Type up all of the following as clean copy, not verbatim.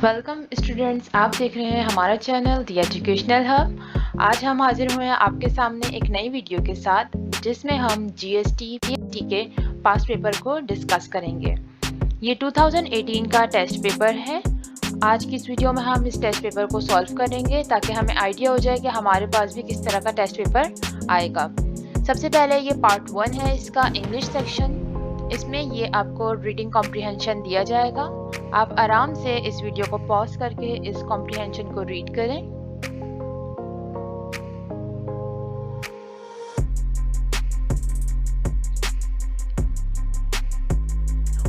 Welcome students, आप देख रहे हैं हमारा चैनल द एजुकेशनल हब। आज हम हाजिर हुए हैं आपके सामने एक नई वीडियो के साथ, जिसमें हम जीएसटी पीएसटी के पास्ट पेपर को डिस्कस करेंगे। ये 2018 का टेस्ट पेपर है। आज की इस वीडियो में हम इस टेस्ट पेपर को सॉल्व करेंगे ताकि हमें आइडिया हो जाए कि हमारे पास भी किस तरह का टेस्ट पेपर आएगा। सबसे पहले ये पार्ट 1 है इसका, इंग्लिश सेक्शन। इसमें ये आपको रीडिंग कॉम्प्रिहेंशन दिया जाएगा। आप आराम से इस वीडियो को पॉज करके इस कॉम्प्रिहेंशन को रीड करें।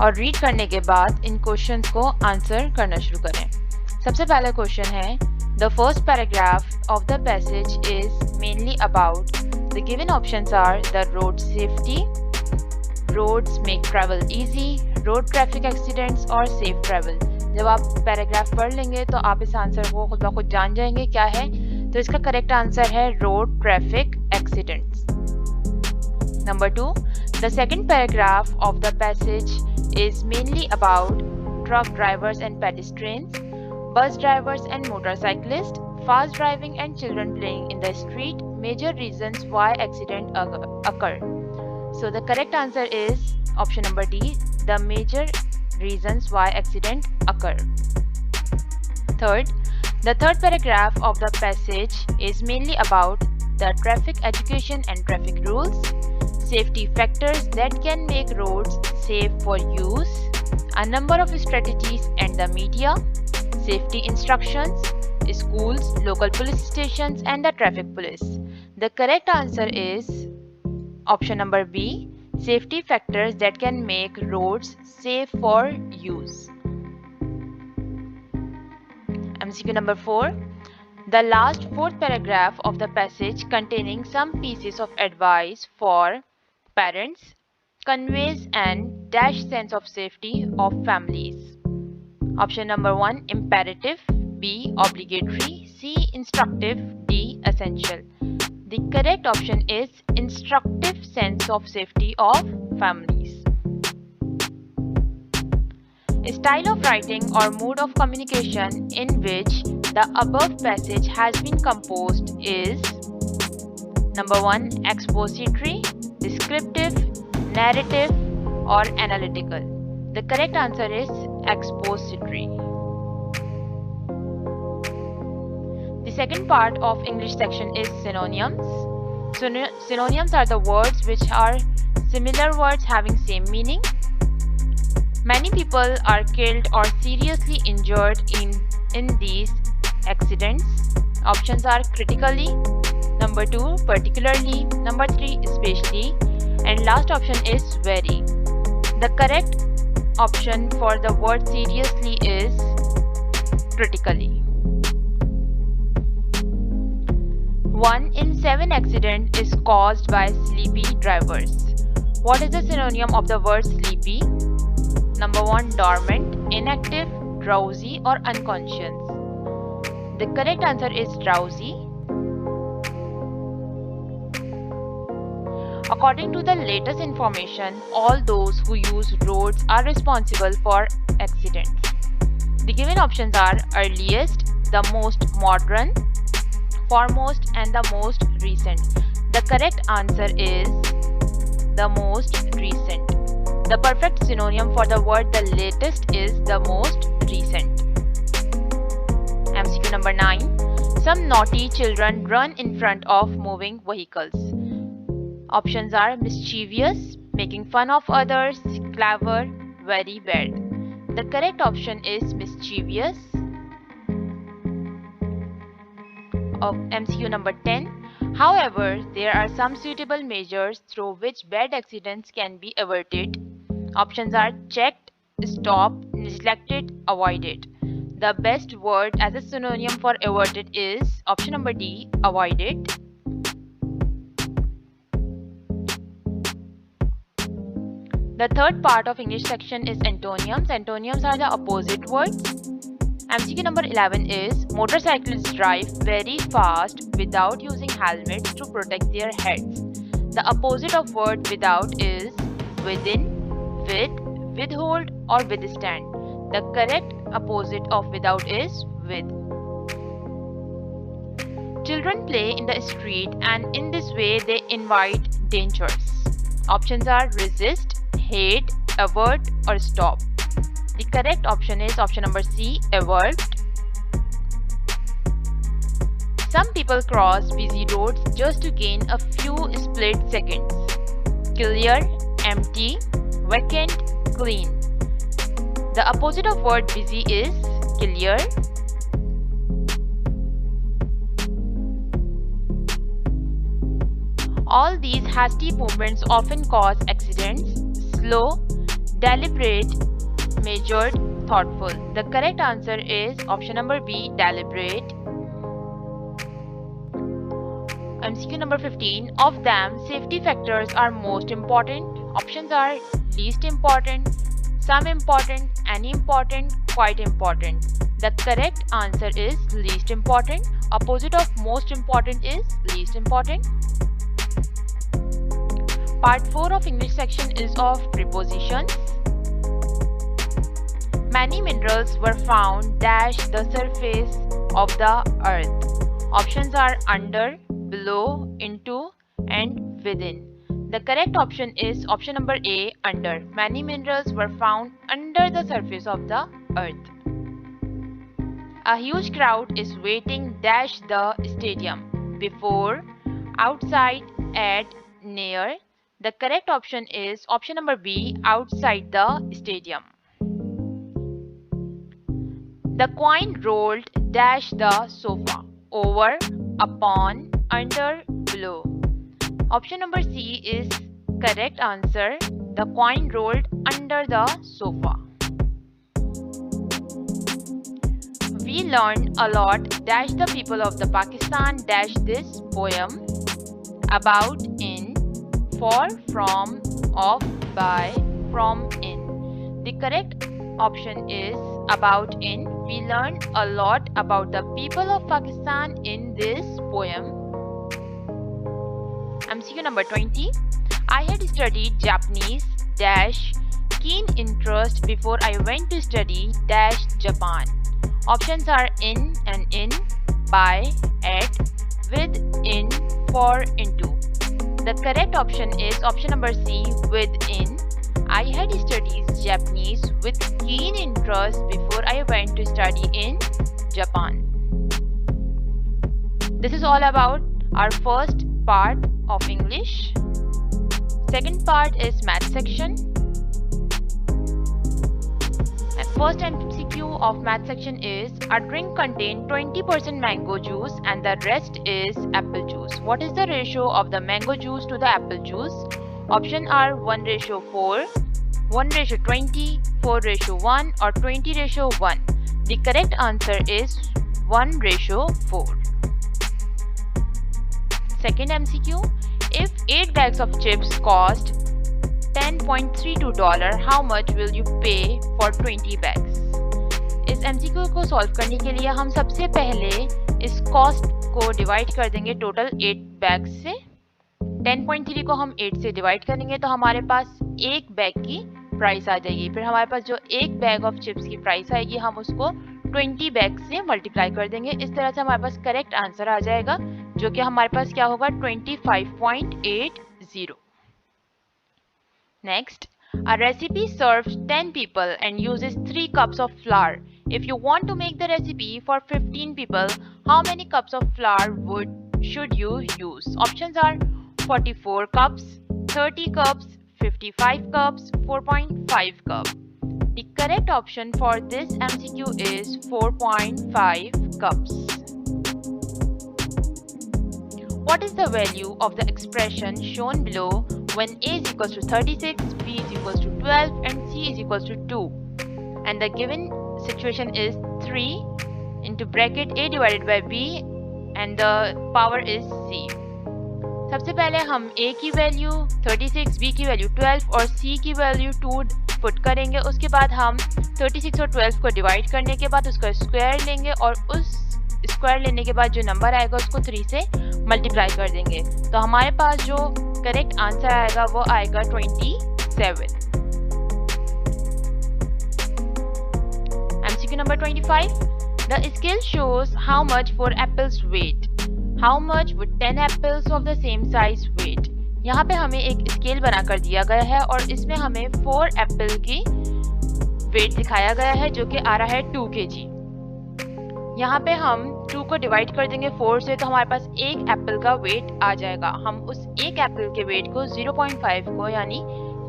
और रीड करने के बाद इन क्वेश्चंस को आंसर करना शुरू करें। सबसे पहला क्वेश्चन है, the first paragraph of the passage is mainly about, the given options are the road safety, roads make travel easy, road traffic accidents और सेफ ट्रैवल। जब आप पैराग्राफ पढ़ लेंगे तो आप इस आंसर को खुद ब खुद जान जाएंगे क्या है। तो इसका करेक्ट आंसर है road traffic accidents. Number 2, the second paragraph of the passage is mainly about truck drivers and pedestrians, bus drivers and motorcyclist, fast driving and children playing in the street, major reasons why accident occur. So the correct answer is option number D, the major reasons why accident occur. Third, the third paragraph of the passage is mainly about the traffic education and traffic rules, safety factors that can make roads safe for use, a number of strategies and the media, safety instructions, schools, local police stations and the traffic police. The correct answer is option number B, safety factors that can make roads safe for use. MCQ number 4, the last fourth paragraph of the passage containing some pieces of advice for parents conveys an dash sense of safety of families. Option number 1, imperative, B, obligatory, C, instructive, D, essential. The correct option is instructive sense of safety of families. A style of writing or mode of communication in which the above passage has been composed is number 1, expository, descriptive, narrative or analytical. The correct answer is expository. The second part of English section is synonyms. Synonyms are the words which are similar words having same meaning. Many people are killed or seriously injured in these accidents. Options are critically, number 2, particularly, number 3, especially, and last option is very. The correct option for the word seriously is critically. 1 in 7 accident is caused by sleepy drivers. What is the synonym of the word sleepy? Number 1, dormant, inactive, drowsy or unconscious. The correct answer is drowsy. According to the latest information, all those who use roads are responsible for accidents. The given options are earliest, the most modern, foremost and the most recent. The correct answer is the most recent. The perfect synonym for the word the latest is the most recent. MCQ number 9. Some naughty children run in front of moving vehicles. Options are mischievous, making fun of others, clever, very bad. The correct option is mischievous. Of MCQ number 10. However, there are some suitable measures through which bad accidents can be averted. Options are checked, stopped, neglected, avoided. The best word as a synonym for averted is option number D, avoided. The third part of English section is antonyms. Antonyms are the opposite words. MCQ number 11 is motorcyclists drive very fast without using helmets to protect their heads. The opposite of word without is within, with, withhold or withstand. The correct Opposite of without is with. Children play in the street and in this way they invite dangers. Options are resist, hate, avert or stop. The correct option is option number C, avert. Some people cross busy roads just to gain a few split seconds. Clear, empty, vacant, clean. The opposite of word busy is clear. All these hasty movements often cause accidents. Slow, deliberate, measured, thoughtful. The correct answer is option number B, deliberate. MCQ number 15. Of them, safety factors are most important. Options are least important, some important, any important, quite important. The correct answer is least important. Opposite of most important is least important. Part 4 of English section is of prepositions. Many minerals were found dash the surface of the earth. Options are under, below, into and within. The correct option is option number A, under. Many minerals were found under the surface of the earth. A huge crowd is waiting dash the stadium. Before, outside, at, near. The correct option is option number B, outside the stadium. The coin rolled dash the sofa. Over, upon, under, below. Option number C is correct answer. The coin rolled under the sofa. We learned a lot dash the people of the Pakistan dash this poem. About, in, for, from, of, by, from, in. The correct option is about, in. We learned a lot about the people of Pakistan in this poem. MCQ number 20. I had studied Japanese dash keen interest before I went to study dash Japan. Options are in and in, by, at, with, in, for, into. The correct option is option number C, within. I had studied Japanese with keen interest before I went to study in Japan. This is all about our first part of English. Second part is math section. And first MCQ of math section is a drink contains 20% mango juice and the rest is apple juice. What is the ratio of the mango juice to the apple juice? Options are 1:4, 1:20, 4:1 or 20:1. The correct answer is 1:4. Second MCQ. If 8 bags of chips cost $10.32, how much will you pay for 20 bags? इस MCQ को solve करने के लिए हम सबसे पहले इस cost को डिवाइड कर देंगे टोटल 8 बैग्स से. 10.3 को हम 8 से डिवाइड करेंगे तो हमारे पास एक बैग की प्राइस आ जाएगी. फिर हमारे पास जो एक बैग ऑफ चिप्स की प्राइस आएगी हम उसको 20 बैग से मल्टीप्लाई कर देंगे. इस तरह से हमारे पास करेक्ट आंसर आ जाएगा जो कि हमारे पास क्या होगा 25.80. Next, a recipe serves 10 people and uses 3 cups of flour. If you want to make the recipe for 15 people, how many cups of flour should you use? Options are 44 cups, 30 cups, 55 cups, 4.5 cups. The correct option for this MCQ is 4.5 cups. What is the value of the expression shown below when A is equals to 36, B is equals to 12 and C is equals to 2? And the given situation is 3 into bracket A divided by B and the power is C. सबसे पहले हम A की value 36, B की value 12 और C की value 2 put करेंगे. उसके बाद हम 36 और 12 को डिवाइड करने के बाद उसका स्क्वायर लेंगे और उस स्क्वायर लेने के बाद जो नंबर आएगा उसको 3 से मल्टीप्लाई कर देंगे. तो हमारे पास जो करेक्ट आंसर आएगा वो आएगा 27. MCQ number 0.5. The scale shows how much 4 apples weight. How much would 10 apples of the same size weight? यहाँ पे हमें एक स्केल बनाकर दिया गया है और इसमें हमें 4 एप्पल की वेट दिखाया गया है जो कि आ रहा है 2 kg। यहाँ पे हम 2 को डिवाइड कर देंगे 4 से, तो हमारे पास एक एप्पल का वेट आ जाएगा। हम उस एक एप्पल के वेट को 0.5 को यानी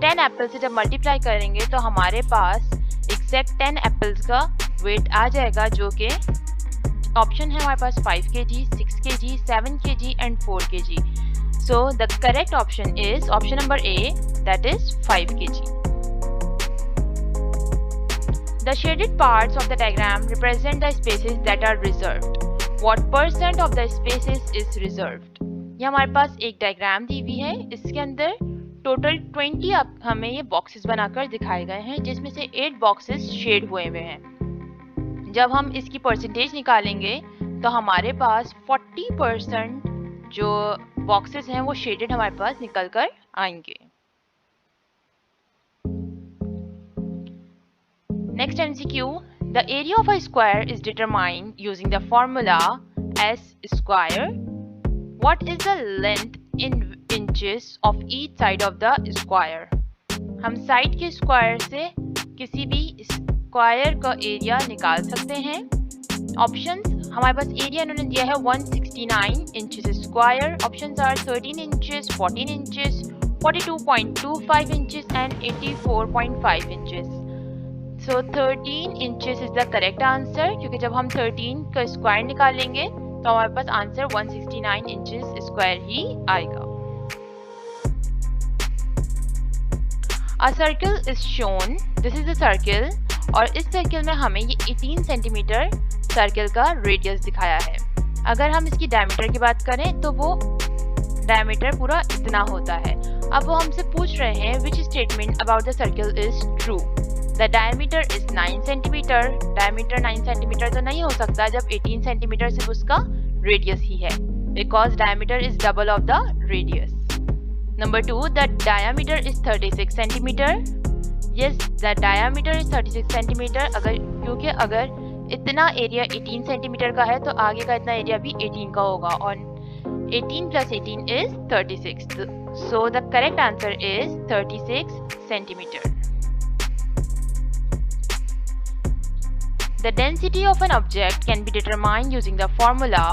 10 एप्पल से जब मल्टीप्लाई करेंगे तो हमारे पास एग्जैक्ट 10 एप्पल्स का वेट आ जाएगा, जो कि ऑप्शन है हमारे पास 5 kg, 6 kg, 7 kg and 4 kg। So the correct option is option number A, that is 5 kg. The shaded parts of the diagram represent the spaces that are reserved. What percent of the spaces is reserved? ये हमारे पास एक diagram दी हुई है, इसके अंदर total 20 हमें ये boxes बनाकर दिखाए गए हैं, जिसमें से 8 बॉक्सेस शेड हुए हुए हैं। जब हम इसकी परसेंटेज निकालेंगे तो हमारे पास 40% जो बॉक्सेस हैं वो शेडेड हमारे पास निकल कर आएंगे। Next MCQ, the area of a square is determined using the formula S square. What is the length in inches of each side of the square? हम साइड के स्क्वायर से किसी भी स्क्वायर का एरिया निकाल सकते हैं। ऑप्शंस हमारे पास एरिया इन्होंने दिया है 169 inches square. Options are 13 inches, 14 inches, 42.25 inches and 84.5 inches. So 13 inches is the correct answer, क्योंकि जब हम 13 का स्क्वायर निकालेंगे तो हमारे पास आंसर 169 इंचेस स्क्वायर ही आएगा। A circle is shown. This is a circle और इस सर्किल में हमें ये 18 सेंटीमीटर सर्किल का रेडियस दिखाया है। अगर हम इसकी डायमीटर की बात करें तो वो डायमीटर पूरा इतना होता है। अब वो हमसे पूछ रहे हैं which statement about the circle is true. The diameter is 9 centimetre. Diameter 9 centimetre तो नहीं हो सकता जब 18 सेंटीमीटर सिर्फ उसका रेडियस ही है, because diameter is double of the radius. Number 2, the diameter is 36 centimetre. Yes, the diameter is 36 centimetre. क्योंकि अगर इतना एरिया 18 सेंटीमीटर का है तो आगे का इतना एरिया भी 18 का होगा और 18 plus 18 is 36. So the correct answer is 36 centimeter. The density of an object can be determined using the formula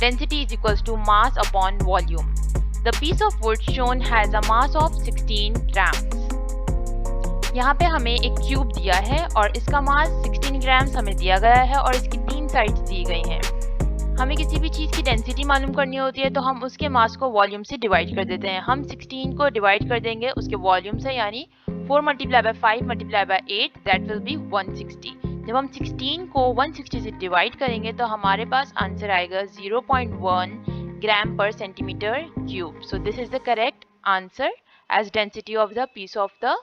density is equals to mass upon volume. The piece of wood shown has a mass of 16 grams. यहाँ पे हमें एक cube दिया है और इसका मास 16 grams हमें दिया गया है और इसकी 3 साइड्स दी गई हैं। हमें किसी भी चीज़ की डेंसिटी मालूम करनी होती है तो हम उसके मास को वॉल्यूम से डिवाइड कर देते हैं। हम 16 को डिवाइड कर देंगे उसके वॉल्यूम से, यानी 4 multiply by 5 multiply by 8 that will be 160। जब हम 16 को 160 से डिवाइड करेंगे तो हमारे पास आंसर आएगा 0.1 ग्राम पर centimetre cube. So this is the correct answer as density of the piece of the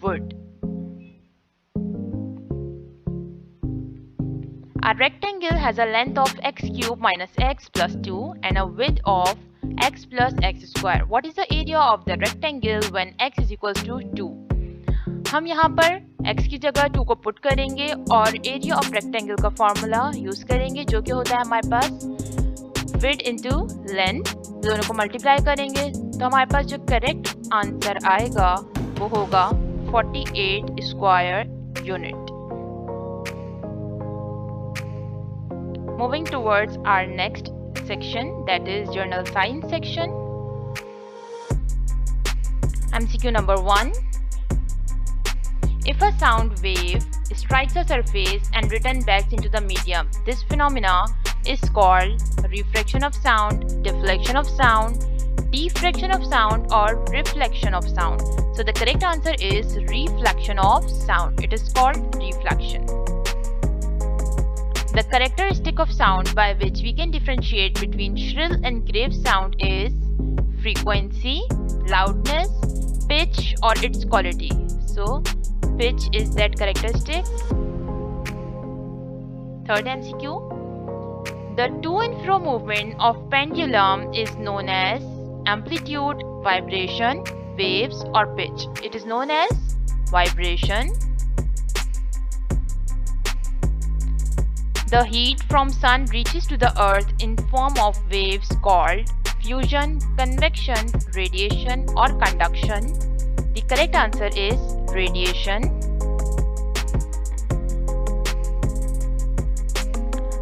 wood. A rectangle has a length of x cube minus x plus 2 and a width of x plus x square. What is the area of the rectangle when x is equals to 2? हम यहाँ पर x की जगह 2 को put करेंगे और area of rectangle का formula use करेंगे जो कि होता है हमारे पास विड्थ इनटू लेंथ। दोनों को मल्टीप्लाई करेंगे तो हमारे पास जो करेक्ट आंसर आएगा वो होगा 48 square unit. Moving towards our next section, that is journal science section. MCQ number 1. If a sound wave strikes a surface and returns back into the medium, this phenomena is called refraction of sound, deflection of sound, diffraction of sound or reflection of sound. So the correct answer is reflection of sound. It is called reflection. The characteristic of sound by which we can differentiate between shrill and grave sound is frequency, loudness, pitch or its quality. So pitch is that characteristic. Third MCQ. The to and fro movement of pendulum is known as amplitude, vibration, waves or pitch. It is known as vibration. The heat from sun reaches to the earth in form of waves called fusion, convection, radiation or conduction. The correct answer is radiation.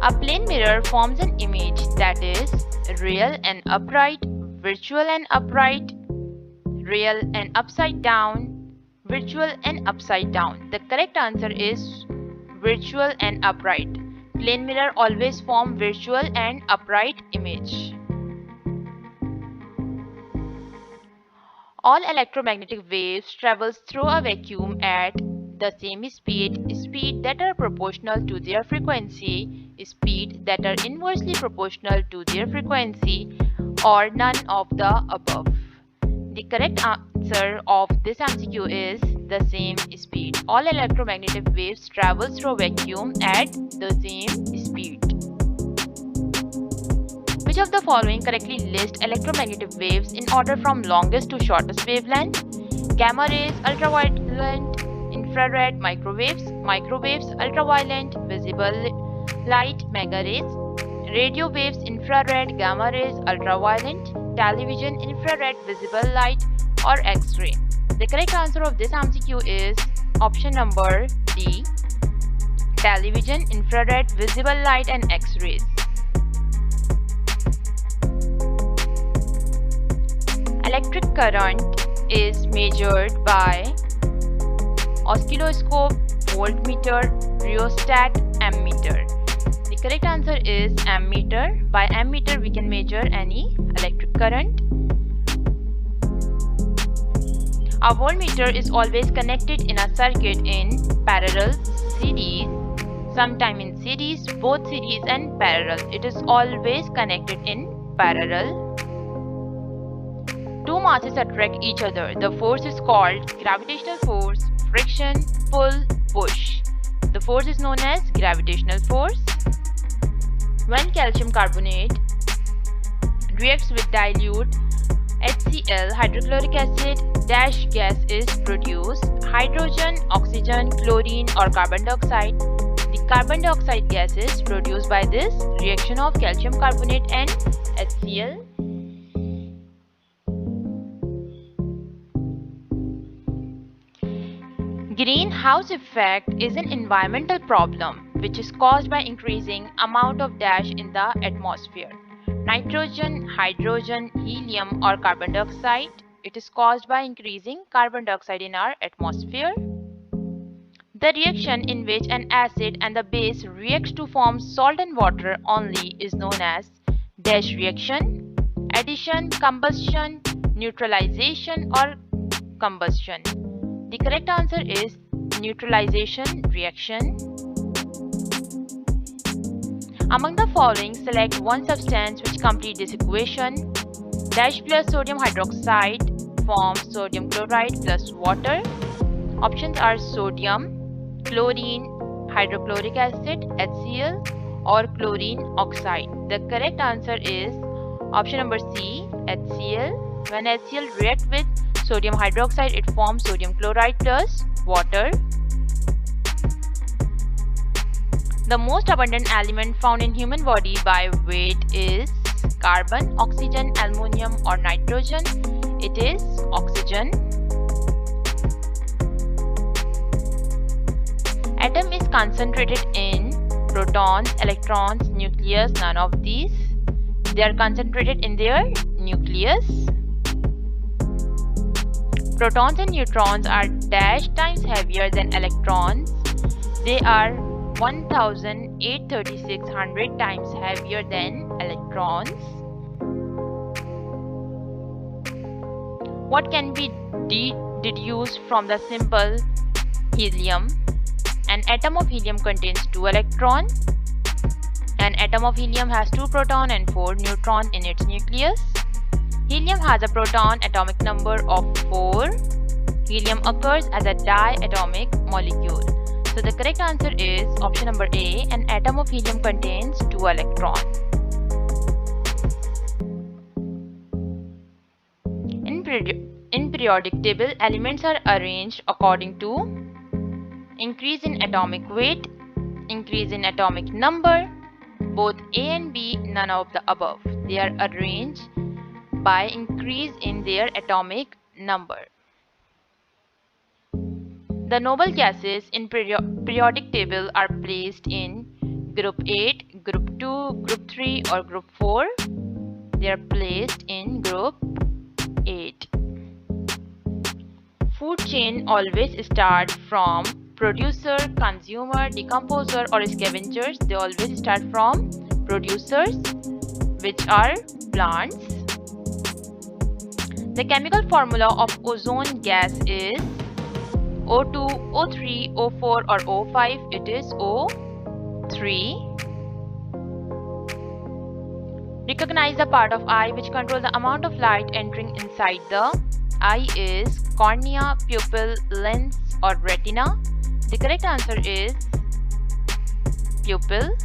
A plane mirror forms an image that is real and upright, virtual and upright, real and upside down, virtual and upside down. The correct answer is virtual and upright. Plane mirror always form virtual and upright image. All electromagnetic waves travels through a vacuum at the same speed that are proportional to their frequency, speed that are inversely proportional to their frequency, or none of the above. The correct answer of this MCQ is the same speed. All electromagnetic waves travel through vacuum at the same speed. Which of the following correctly lists electromagnetic waves in order from longest to shortest wavelength? Gamma rays, ultraviolet, infrared, microwaves, ultraviolet, visible light, mega rays, radio waves, infrared, gamma rays, ultraviolet, television, infrared, visible light, or X-ray. The correct answer of this MCQ is option number D, television, infrared, visible light, and X-rays. Electric current is measured by oscilloscope, voltmeter, rheostat, ammeter. The correct answer is ammeter. By ammeter we can measure any electric current. A voltmeter is always connected in a circuit in parallel, series, sometime in series, both series and parallel. It is always connected in parallel. Two masses attract each other. The force is called gravitational force, friction, pull, push. The force is known as gravitational force. When calcium carbonate reacts with dilute HCl, hydrochloric acid, dash gas is produced: hydrogen, oxygen, chlorine, or carbon dioxide. The carbon dioxide gas is produced by this reaction of calcium carbonate and HCl. Greenhouse effect is an environmental problem which is caused by increasing amount of dash in the atmosphere. Nitrogen, hydrogen, helium, or carbon dioxide. It is caused by increasing carbon dioxide in our atmosphere. The reaction in which an acid and the base react to form salt and water only is known as dash reaction, addition, combustion, neutralization, or combustion. The correct answer is neutralization reaction. Among the following, select one substance which completes this equation. Dash plus sodium hydroxide forms sodium chloride plus water. Options are sodium, chlorine, hydrochloric acid, HCl, or chlorine oxide. The correct answer is option number C, HCl. When HCl reacts with sodium hydroxide, it forms sodium chloride plus water. The most abundant element found in human body by weight is carbon, oxygen, aluminum, or nitrogen. It is oxygen. Atom is concentrated in protons, electrons, nucleus, none of these. They are concentrated in their nucleus. Protons and neutrons are dash times heavier than electrons. They are 1,836 times heavier than electrons. What can be deduced from the symbol helium? An atom of helium contains 2 electrons. An atom of helium has 2 protons and 4 neutrons in its nucleus. Helium has a proton atomic number of 4. Helium occurs as a diatomic molecule. So the correct answer is option number A. An atom of helium contains 2 electrons. In periodic table, elements are arranged according to increase in atomic weight, increase in atomic number, both A and B, none of the above. They are arranged by increase in their atomic number. The noble gases in periodic table are placed in group 8, group 2, group 3 or group 4. They are placed in group 8. Food chain always start from producer, consumer, decomposer or scavengers. They always start from producers, which are plants. The chemical formula of ozone gas is O2, O3, O4 or O5. It is O3. Recognize the part of eye which controls the amount of light entering inside the eye is cornea, pupil, lens or retina. The correct answer is pupil.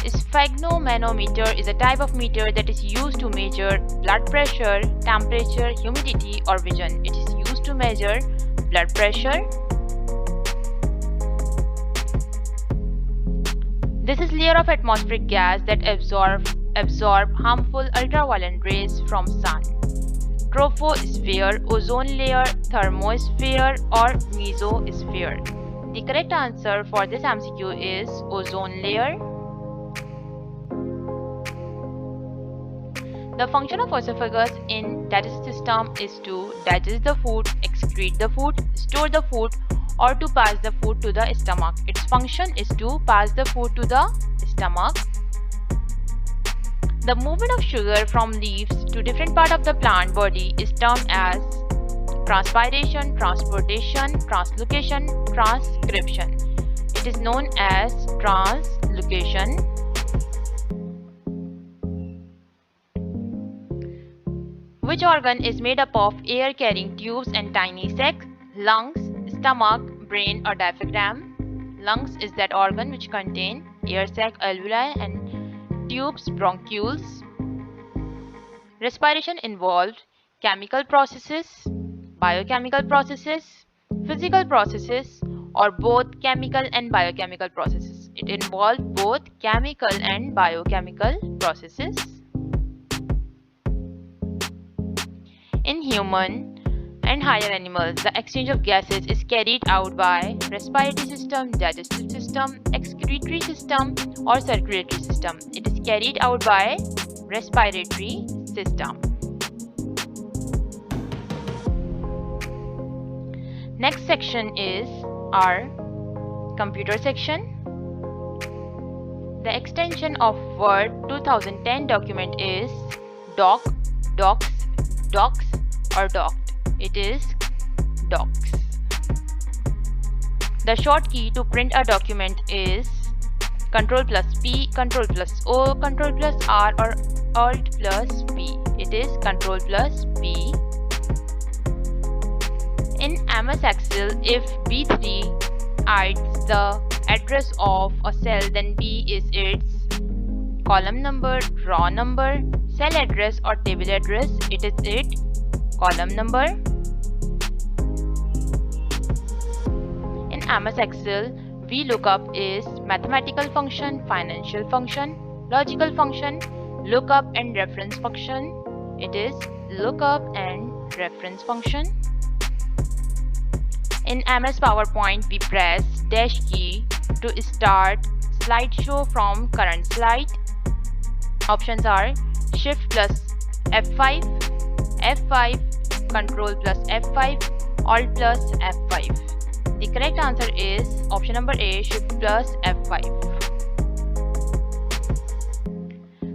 Sphygmomanometer is a type of meter that is used to measure blood pressure, temperature, humidity or vision. It is used to measure blood pressure. This is layer of atmospheric gas that absorb harmful ultraviolet rays from sun. Troposphere, ozone layer, thermosphere or mesosphere. The correct answer for this MCQ is ozone layer. The function of esophagus in digestive system is to digest the food, excrete the food, store the food or to pass the food to the stomach. Its function is to pass the food to the stomach. The movement of sugar from leaves to different part of the plant body is termed as transpiration, transportation, translocation, transcription. It is known as translocation. Which organ is made up of air-carrying tubes and tiny sacs? Lungs, stomach, brain or diaphragm? Lungs is that organ which contain air sac, alveoli and tubes, bronchioles. Respiration involved chemical processes, biochemical processes, physical processes or both chemical and biochemical processes. It involves both chemical and biochemical processes. In human and higher animals, the exchange of gases is carried out by respiratory system, digestive system, excretory system or circulatory system. It is carried out by respiratory system. Next section is our computer section. The extension of Word 2010 document is doc, docs, docs or docked. It is docs. The short key to print a document is Ctrl plus P, Ctrl plus O, Ctrl plus R or Alt plus P. It is Ctrl plus P. In MS Excel, if B3 adds the address of a cell, then B is its column number, row number, cell address or table address. It is its column number. In MS Excel, VLOOKUP is mathematical function, financial function, logical function, lookup and reference function. It is lookup and reference function. In MS PowerPoint, we press dash key to start slideshow from current slide. Options are Shift plus F5, F5, Ctrl plus F5, Alt plus F5. The correct answer is option number A, Shift plus F5.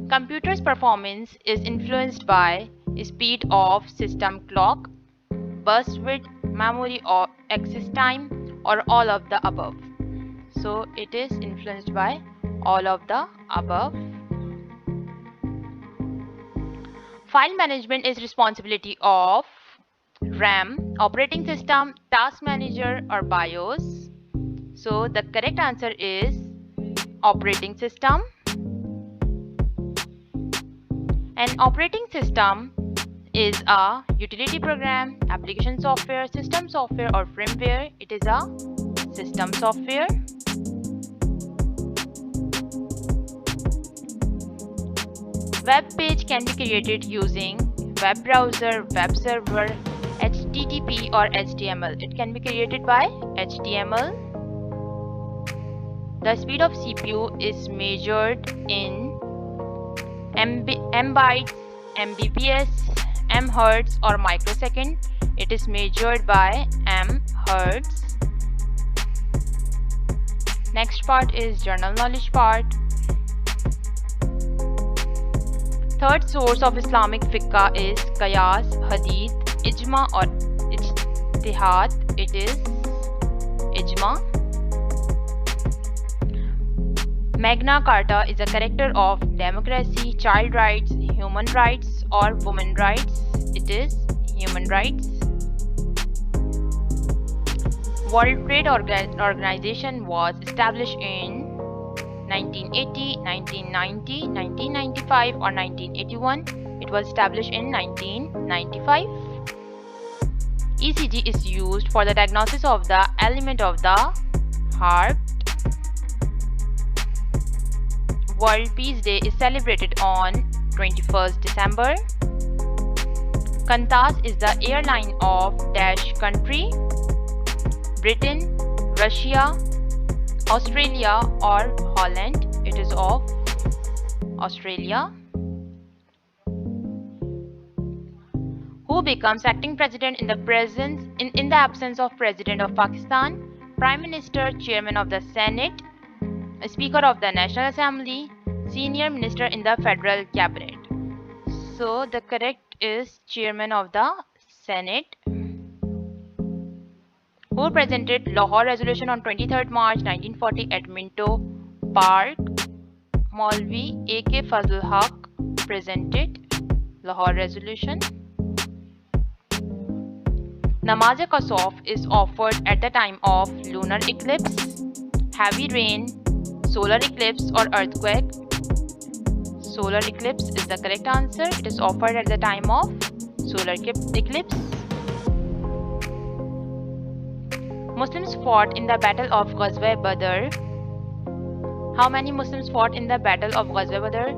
Computer's performance is influenced by speed of system clock, bus width, memory or access time, or all of the above. So it is influenced by all of the above. File management is responsibility of RAM, operating system, task manager or BIOS. So the correct answer is operating system. An operating system is a utility program, application software, system software or firmware. It is a system software. Web page can be created using web browser, web server, HTTP or HTML. It can be created by HTML. The speed of CPU is measured in bytes, mbps, mHz or microsecond. It is measured by mHz. Next part is general knowledge part. Third source of Islamic fiqh is Qiyas, Hadith, Ijma or Ijtihad. It is Ijma. Magna Carta is a character of democracy, child rights, human rights or women rights. It is human rights. World Trade Organization was established in 1980, 1990, 1995 or 1981. It was established in 1995. ECG is used for the diagnosis of the element of the heart. World Peace Day is celebrated on 21st December. Qantas is the airline of dash country: Britain, Russia, Australia or Holland. It is of Australia. Who becomes acting president in the absence of President of Pakistan? Prime Minister, Chairman of the Senate, Speaker of the National Assembly, Senior Minister in the Federal Cabinet. So the correct is Chairman of the Senate. Who presented Lahore Resolution on 23rd March 1940 at Minto Park? Maulvi A.K. Fazl Haq presented Lahore Resolution. Namaz-e-Kasaf is offered at the time of lunar eclipse, heavy rain, solar eclipse or earthquake. Solar eclipse is the correct answer. It is offered at the time of solar eclipse. Muslims fought in the Battle of Ghazwa Badr. How many Muslims fought in the Battle of Ghazwa Badr?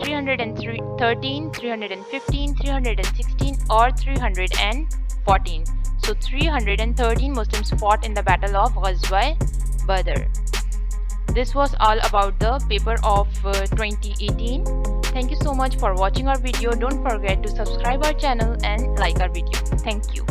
313, 315, 316 or 314. So 313 Muslims fought in the Battle of Ghazwa Badr. This was all about the paper of 2018. Thank you so much for watching our video. Don't forget to subscribe our channel and like our video. Thank you.